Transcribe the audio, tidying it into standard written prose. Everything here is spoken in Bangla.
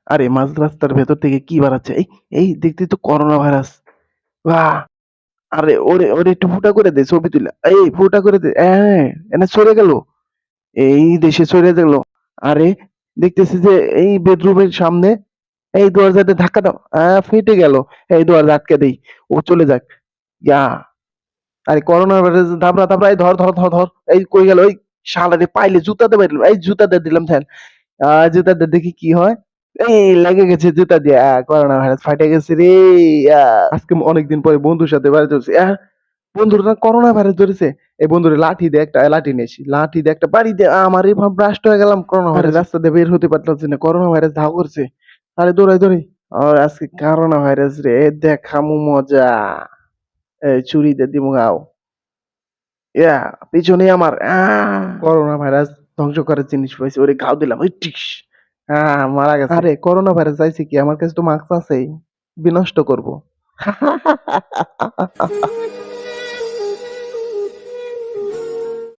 আরে মাঝ রাস্তার ভেতর থেকে কি বাড়াচ্ছে? এই দেখতেই তো করোনা ভাইরাস। বাহ! আরে ওরে একটু ফুটা করে দে ছবি তুইলা। এই ফুটা করে দে। এনে সরে গেল। এই দেশে সরে গেল। আরে দেখতেছি যে এই বেডরুমের সামনে এই দরজাটা ধাক্কা দাও। ফেটে গেল। এই দরজা আটকে দেই। ও চলে যাক। ইয়া আরে করোনা ভাইরাস থাপড়া থাপড়া এই ধর। এই কই গেল? ওই শালারে পাইলে জুতাতে মারলাম। এই জুতাতে দিলাম ঠ্যান। জুতাতে দেখি কি হয়। এই লেগে গেছে জুতা দিয়ে। করোনা ভাইরাস ফাইটা গেছে রে। আজকে অনেকদিন পরে বন্ধুর সাথে বাড়িতে ধরছি। বন্ধুর না করোনা ভাইরাস ধরেছে। এই বন্ধুরে লাঠি দিয়ে একটা লাঠি নিয়েছি। লাঠি দিয়ে একটা বাড়ি দিয়ে আমার এই ব্রাস্ট হয়ে গেলাম করোনা ভাইরাস। রাস্তা দিয়ে বের হতে পারতেছি না। করোনা ভাইরাস ধাও করছে। আরে দৌড়াই। আর আজকে করোনা ভাইরাস রে দেখামু মজা। এই ছুরি দিয়ে দিমু গাও। পিছনে আমার করোনা ভাইরাস ধ্বংস করার জিনিস পাইছি। ওরে ঘাও দিলাম। ওই টিস। মারা গেছে। আরে করোনা ভাইরাস আইছে কি? আমার কাছে তো মাস্ক আছেই। বিনষ্ট করব।